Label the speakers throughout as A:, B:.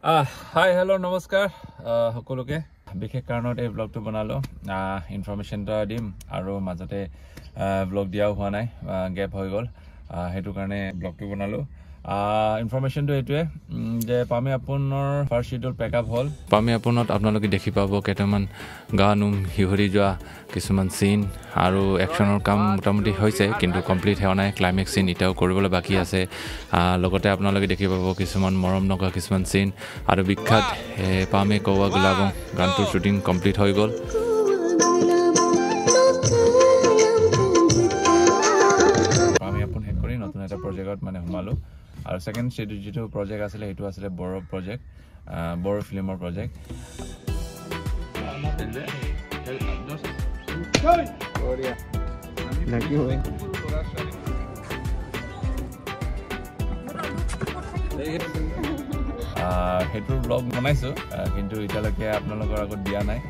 A: hi hello' নমস্কাৰ সকলোকে বিশেষ কাৰণত এই ব্লগটো বনালো ইনফৰমেশ্যনটা দিম আৰু মাজতে ব্লগ দিয়াও হোৱা নাই গেপ হৈ গ'ল সেইটো কাৰণে ব্লগটো বনালো ইনফৰমেশ্যনটো এইটোৱে যে পামি আপোনাৰ ফাৰ্ষ্ট শিডিউল পেকআপ হ'ল পামি আপোনাত আপোনালোকে দেখি পাব কেইটামান গা নুম হিহৰি যোৱা কিছুমান চিন আৰু একশ্যনৰ কাম মোটামুটি হৈছে কিন্তু কমপ্লিট হোৱা নাই ক্লাইমেক্স চিন এতিয়াও কৰিবলৈ বাকী আছে লগতে আপোনালোকে দেখি পাব কিছুমান মৰম লগা কিছুমান চিন আৰু বিখ্যাত পামে কৌৱা গুলাবং গানটোৰ শ্বুটিং কমপ্লিট হৈ গ'ল পামে আপোন শেষ কৰি নতুন এটা প্ৰজেক্টত মানে সোমালো আৰু সেকেন্ড শিডিউল যেটো প্ৰজেক্ট আছিল হেতু আছিল বড় প্ৰজেক্ট বড় ফিল্মৰ প্ৰজেক্ট লাগি হয় হেতুৰ ব্লগ বনাইছো কিন্তু এতিয়ালৈকে আপোনালোকৰ আগত দিয়া নাই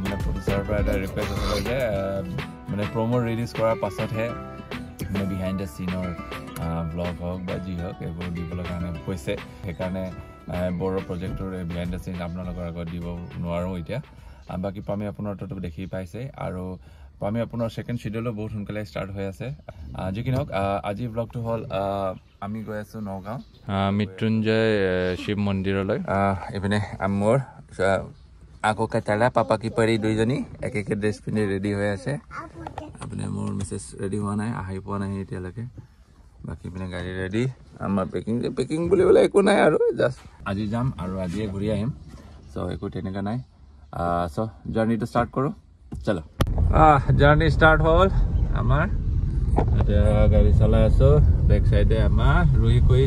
A: মানে প্ৰডিউচাৰৰ পৰা এটা ৰিকুৱেষ্ট আছিল যে মানে প্ৰমো ৰিলিজ কৰাৰ পাছতহে মানে বিহাইণ্ড দ্য চিনৰ ব্লগ হওক বা যি হওক এইবোৰ দিবলৈ কাৰণে কৈছে সেইকাৰণে বড় প্ৰজেক্টৰ বিহাইণ্ড দ্য চিন আপোনালোকৰ আগত দিব নোৱাৰোঁ এতিয়া বাকী পামি আপোনাৰ তো দেখি পাইছে আৰু পামি আপোনাৰ সেকেন্ড শিডিউলো বহুত সোনকালে ষ্টাৰ্ট হৈ আছে যি কি নহওক আজি ব্লগটো হ'ল আমি গৈ আছো নগাঁও মৃত্যুঞ্জয় শিৱ মন্দিৰলৈ এইপিনে মোৰ আকৌ কাটালা পাপা কি পৰি দুইজনী এক এক ড্ৰেছ পিন্ধি ৰেডি হৈ আছে আপুনি মোৰ মেছেজ ৰেডি হোৱা নাই আহি পোৱা নাই এতিয়ালৈকে বাকি পিনে গাড়ী ৰেডি আমাৰ পেকিং বুলিবলৈ একো নাই আৰু জাষ্ট আজি যাম আৰু আজিয়ে ঘূৰি আহিম চ' একো তেনেকুৱা নাই চ' জাৰ্ণিটো ষ্টাৰ্ট কৰোঁ চলো জাৰ্ণি ষ্টাৰ্ট হ'ল আমাৰ এতিয়া গাড়ী চলাই আছো বেক চাইডে আমাৰ ৰুই কুই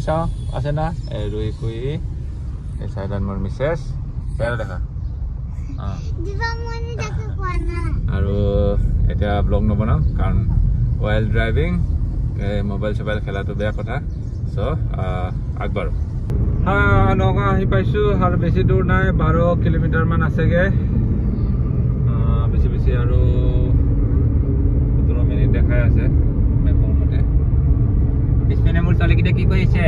A: চাওঁ আছে না এই ৰুই কুই এই চাইডত মোৰ মিছেছ পেৰ দেখা আৰু এতিয়া ব্লগ নবনাওঁ কাৰণ ৱাইল্ড ড্ৰাইভিং মোবাইল চবাইল খেলাটো বেয়া কথা চ' আগবাঢ়ো নগাঁও আহি পাইছো আৰু বেছি দূৰ নাই 12 কিলোমিটাৰ মান আছেগে বেছি আৰু 17 মিনিট দেখাই আছে মেপৰ মতে পিছপিনে মোৰ ছোৱালীকেইটা কি কৰিছে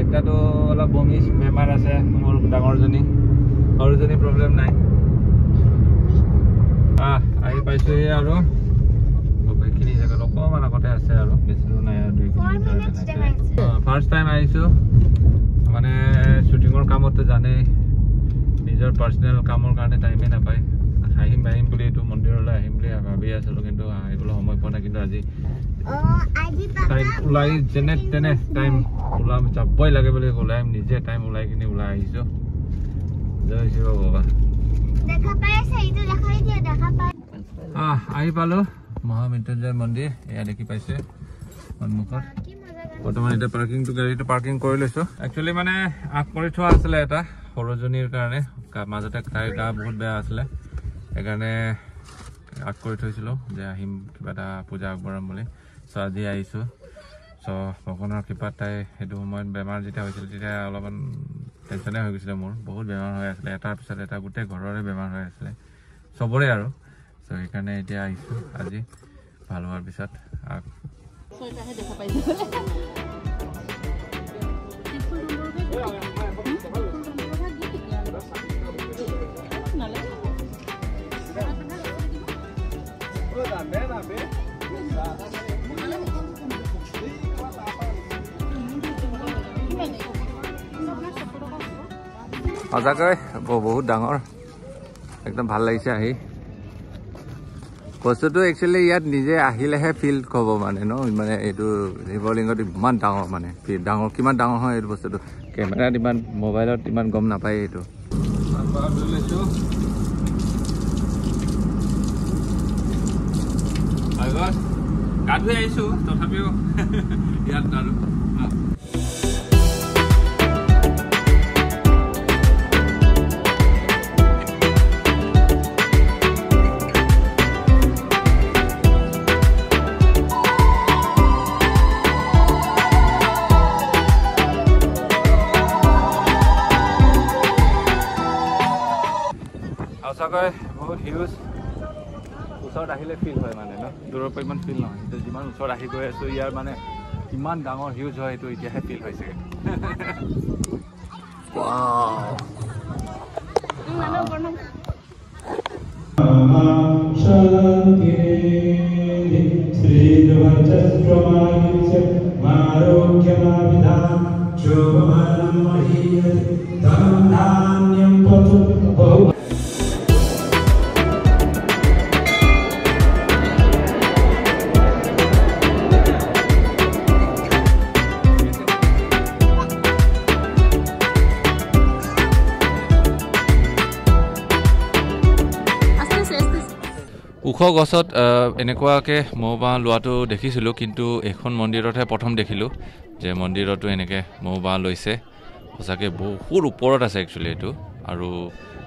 A: একটাতো অলপ বমি বেমাৰ আছে মোৰ ডাঙৰজনী সৰুজনী প্ৰব্লেম নাই আহি পাইছোহি আৰু এইখিনি জেগাত অকণমান আগতে আছে আৰু বেছি দূৰ নাই আৰু 2 কিলোমিটাৰ ফাৰ্ষ্ট টাইম আহিছোঁ মানে শ্বুটিঙৰ কামতো জানেই নিজৰ পাৰ্চনেল কামৰ কাৰণে টাইমে নাপায় আহিম বুলি এইটো মন্দিৰলৈ আহিম বুলি ভাবি আছিলোঁ কিন্তু আহিবলৈ সময় পোৱা নাই কিন্তু আজি টাইম ওলাই যেনে তেনে টাইম ওলাম যাবই লাগে বুলি ওলাইম নিজে টাইম ওলাই কিনে ওলাই আহিছোঁ জয় শিৱ বাবা আহি পালো মহামৃত্যুঞ্জয় মন্দিৰ এয়া দেখি পাইছে সন্মুখত বৰ্তমান এতিয়া গাড়ীটো পাৰ্কিং কৰি লৈছো একচুৱেলি মানে আগ কৰি থোৱা আছিলে এটা সৰুজনীৰ কাৰণে মাজতে তাইৰ গা বহুত বেয়া আছিলে সেইকাৰণে আগ কৰি থৈছিলোঁ যে আহিম কিবা এটা পূজা আগবঢ়াম বুলি চ' আজি আহিছোঁ চ' ভগৱানৰ কৃপাত তাই সেইটো সময়ত বেমাৰ যেতিয়া হৈছিল তেতিয়া অলপমান টেনশ্যনে হৈ গৈছিলে মোৰ বহুত বেমাৰ হৈ আছিলে এটাৰ পিছত এটা গোটেই ঘৰৰে বেমাৰ হৈ আছিলে চবৰে আৰু চ' সেইকাৰণে এতিয়া আহিছোঁ আজি ভাল হোৱাৰ পিছত সঁচাকৈ বহুত ডাঙৰ একদম ভাল লাগিছে আহি বস্তুটো একচুৱেলি ইয়াত নিজে আহিলেহে ফিল হ'ব মানে ন মানে এইটো শিৱলিংগটো ইমান ডাঙৰ মানে ডাঙৰ কিমান ডাঙৰ হয় এইটো বস্তুটো কেমেৰাত ইমান মোবাইলত ইমান গম নাপায় এইটো গা ধুই আহিছোঁ তথাপিও ইয়াত আৰু সঁচাকৈ বহুত হিউজ ওচৰত আহিলে ফিল হয় মানে ন দূৰৰ পৰা ইমান ফিল নহয় কিন্তু যিমান ওচৰত আহি গৈ আছোঁ ইয়াৰ মানে কিমান ডাঙৰ হিউজ হয় এইটো এতিয়াহে ফিল হৈছে ওখ গছত এনেকুৱাকৈ মৌ বাঁহ লোৱাটো দেখিছিলোঁ কিন্তু এইখন মন্দিৰতহে প্ৰথম দেখিলোঁ যে মন্দিৰতো এনেকৈ মৌ বাঁহ লৈছে সঁচাকৈ বহুত ওপৰত আছে একচুৱেলি এইটো আৰু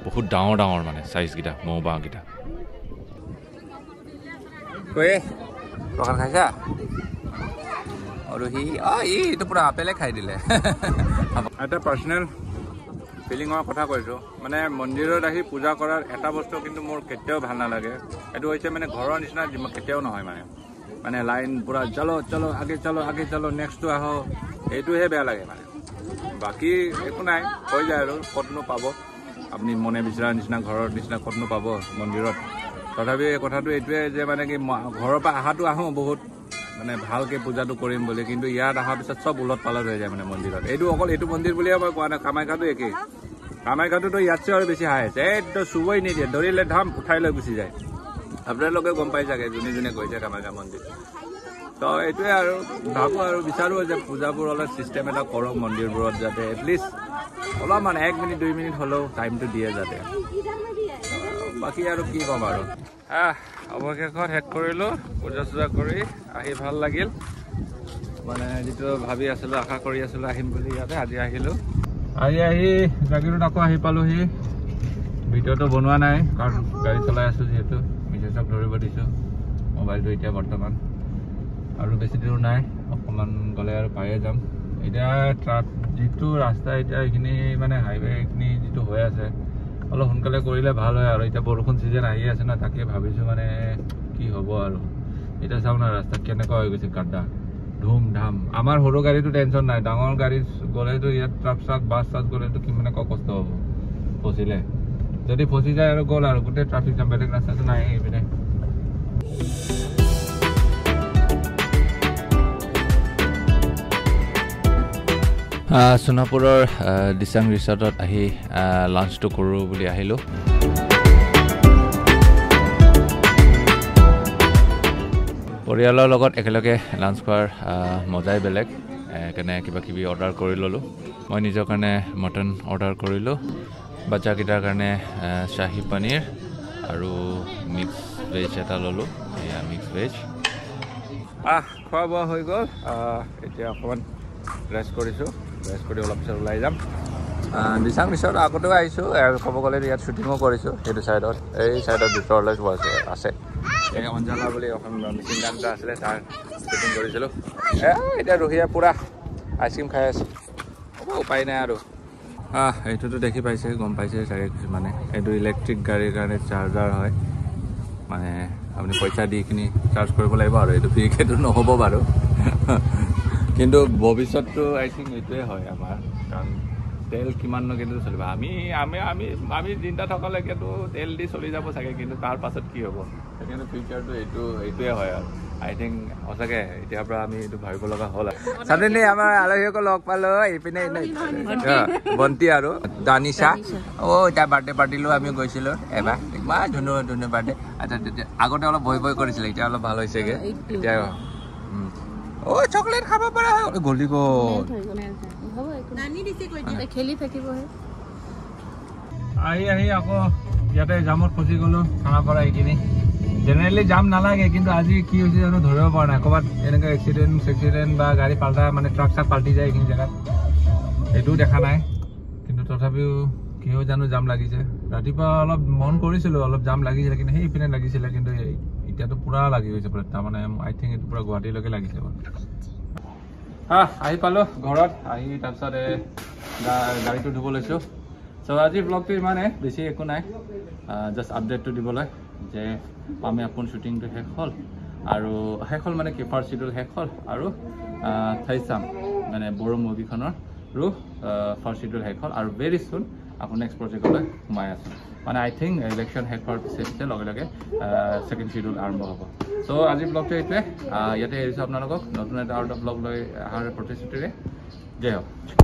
A: বহুত ডাঙৰ ডাঙৰ মানে চাইজকেইটা মৌ বাঁহকেইটা প্ৰসাদ খাইছা আৰু এইটো পূৰা আপেলে খাই দিলে এটা পাৰ্চনেল ফিলিঙৰ কথা কৈছোঁ মানে মন্দিৰত আহি পূজা কৰাৰ এটা বস্তু কিন্তু মোৰ কেতিয়াও ভাল নালাগে এইটো হৈছে মানে ঘৰৰ নিচিনা কেতিয়াও নহয় মানে লাইন পূৰা চলো আগে চলো নেক্সটটো আহো এইটোহে বেয়া লাগে মানে বাকী একো নাই হৈ যায় আৰু ক'তনো পাব আপুনি মনে বিচৰা নিচিনা ঘৰৰ নিচিনা ক'তনো পাব মন্দিৰত তথাপি কথাটো এইটোৱে যে মানে কি ঘৰৰ পৰা অহাটো আহোঁ বহুত মানে ভালকৈ পূজাটো কৰিম বুলি কিন্তু ইয়াত অহাৰ পিছত চব উলট পালট হৈ যায় মানে মন্দিৰত এইটো অকল এইটো মন্দিৰ বুলিয়ে মই কোৱা নাই কামাখ্যাটো একেই কামাখ্যাটোতো ইয়াতছে আৰু বেছি হাই আছে এইটো চুবই নিদিয়ে ধৰিলে ধাম উঠাই লৈ গুচি যায় আপোনালোকে গম পাই চাগে যোনে যোনে গৈছে কামাখ্যা মন্দিৰ তো এইটোৱে আৰু ভাবোঁ আৰু বিচাৰোঁ যে পূজাবোৰ অলপ ছিষ্টেম এটা কৰক মন্দিৰবোৰত যাতে এটলিষ্ট অলপমান 1 মিনিট 2 মিনিট হ'লেও টাইমটো দিয়ে যাতে বাকী আৰু কি ক'ম আৰু অৱশেষত শেষ কৰিলোঁ পূজা চূজা কৰি আহি ভাল লাগিল মানে যিটো ভাবি আছিলোঁ আশা কৰি আছিলোঁ আহিম বুলি ইয়াতে আজি আহিলোঁ আহি জাগিৰোড আকৌ আহি পালোঁহি ভিডিঅ'টো বনোৱা নাই কাৰণ গাড়ী চলাই আছোঁ যিহেতু মিছেছক ধৰিব দিছোঁ মোবাইলটো এতিয়া বৰ্তমান আৰু বেছি দূৰ নাই অকণমান গ'লে আৰু পায়ে যাম এতিয়া যিটো ৰাস্তা এতিয়া এইখিনি মানে হাইৱে এইখিনি যিটো হৈ আছে অলপ সোনকালে কৰিলে ভাল হয় আৰু এতিয়া বৰষুণ ছিজন আহি আছে না তাকে ভাবিছোঁ মানে কি হ'ব আৰু এতিয়া চাওঁ না ৰাস্তা কেনেকুৱা হৈ গৈছে গাড্ডা ধুম ধাম আমাৰ সৰু গাড়ীটো টেনশ্যন নাই ডাঙৰ গাড়ী গ'লেতো ইয়াত ট্ৰাক বাছ চাছ গ'লেতো কিমান কষ্ট হ'ব ফচিলে যদি ফচি যায় আৰু গ'ল আৰু গোটেই ট্ৰাফিক জাম বেলেগ ৰাস্তাটো নাই এইপিনে সোণাপুৰৰ দিচাং ৰিচৰ্টত আহি লাঞ্চটো কৰোঁ বুলি আহিলোঁ পৰিয়ালৰ লগত একেলগে লাঞ্চ খোৱাৰ মজাই বেলেগ সেইকাৰণে কিবা কিবি অৰ্ডাৰ কৰি ল'লোঁ মই নিজৰ কাৰণে মটন অৰ্ডাৰ কৰিলোঁ বাচ্চাকেইটাৰ কাৰণে শ্বাহী পনীৰ আৰু মিক্স ভেজ এটা ল'লোঁ এয়া মিক্স ভেজ খোৱা বোৱা হৈ গ'ল এতিয়া অকণমান ৰেষ্ট কৰিছোঁ ৰেষ্ট কৰি অলপ পিছত ওলাই যাম দিচাং ৰিচৰ্ট আগতেও আহিছোঁ ক'ব গ'লে ইয়াত শ্বুটিঙো কৰিছোঁ সেইটো ছাইডত এই ছাইডত ভিতৰলৈ আছে এই অঞ্জলা বুলি এখন মিচিং গান এটা আছিলে তাৰ শ্বুটিং কৰিছিলোঁ এতিয়া ৰহিয়া পূৰা আইচক্ৰীম খাই আছোঁ হ'ব উপায় নাই আৰু এইটোতো দেখি পাইছে গম পাইছে চাগে কিছুমানে এইটো ইলেক্ট্ৰিক গাড়ীৰ কাৰণে চাৰ্জাৰ হয় মানে আপুনি পইচা দি কিনি চাৰ্জ কৰিব লাগিব আৰু এইটো ফ্ৰীকেতো নহ'ব বাৰু কিন্তু ভৱিষ্যতটো আই থিংক এইটোৱে হয় আমাৰ কাৰণ তেল কিমাননো কিন্তু চলিব আমি চিন্তা থকালৈকেতো তেল দি চলি যাব চাগে কিন্তু তাৰ পাছত কি হ'ব সেইকাৰণে ফিউচাৰটো এইটোৱে হয় আৰু আই থিংক সঁচাকৈ এতিয়াৰ পৰা আমি এইটো ভাবিব লগা হ'ল আৰু চাডেনলি আমাৰ আলহীকো লগ পালোঁ এইপিনে বন্তি আৰু দানিছা এতিয়া বাৰ্থডে পাৰ্টিলৈ আমি গৈছিলোঁ এবাৰ ইমান ধুনীয়া বাৰ্থডে আচ্ছা আগতে অলপ ভয় কৰিছিলে এতিয়া অলপ ভাল হৈছেগৈ এতিয়া চকলেট খাব পৰা গলি গ'ল আহি আকৌ ইয়াতে জামত ফচি গ'লোঁ খানাপাৰা এইখিনি জেনেৰেলি জাম নালাগে কিন্তু আজি কি হৈছে জানো ধৰিব পৰা নাই ক'ৰবাত এনেকৈ এক্সিডেণ্ট বা গাড়ী পাল্টা মানে ট্ৰাক চাক পাল্টি যায় এইখিনি জেগাত সেইটোও দেখা নাই কিন্তু তথাপিও কিয় জানো জাম লাগিছে ৰাতিপুৱা অলপ মন কৰিছিলোঁ অলপ জাম লাগিছিলে কিন্তু সেইপিনে লাগিছিলে কিন্তু এতিয়াতো পূৰা লাগি গৈছে তাৰমানে আই থিংক এইটো পূৰা গুৱাহাটীলৈকে লাগিছে আহি পালোঁ ঘৰত আহি তাৰপিছত গাড়ীটো ধুব লৈছোঁ চ' আজি ব্লগটো ইমানে বেছি একো নাই জাষ্ট আপডেটটো দিবলৈ যে আমি আপোন শ্বুটিংটো শেষ হ'ল আৰু শেষ হ'ল মানে কি ফাৰ্ষ্ট শিডিউল শেষ হ'ল আৰু থাইচাম মানে বড়ো মুভিখনৰ ফাৰ্ষ্ট শিডিউল শেষ হ'ল আৰু ভেৰি চুন আপুনি নেক্সট প্ৰজেক্টলৈ সোমাই আছোঁ মানে আই থিংক ইলেকশ্যন শেষ হোৱাৰ পিছতে লগে লগে ছেকেণ্ড শিডিউল আৰম্ভ হ'ব চ' আজিৰ ব্লগটো এইটোৱে ইয়াতে এৰিছোঁ আপোনালোকক নতুন এটা আউট অফ ব্লগ লৈ অহাৰ প্ৰতিশ্ৰুতিৰে জয় হওক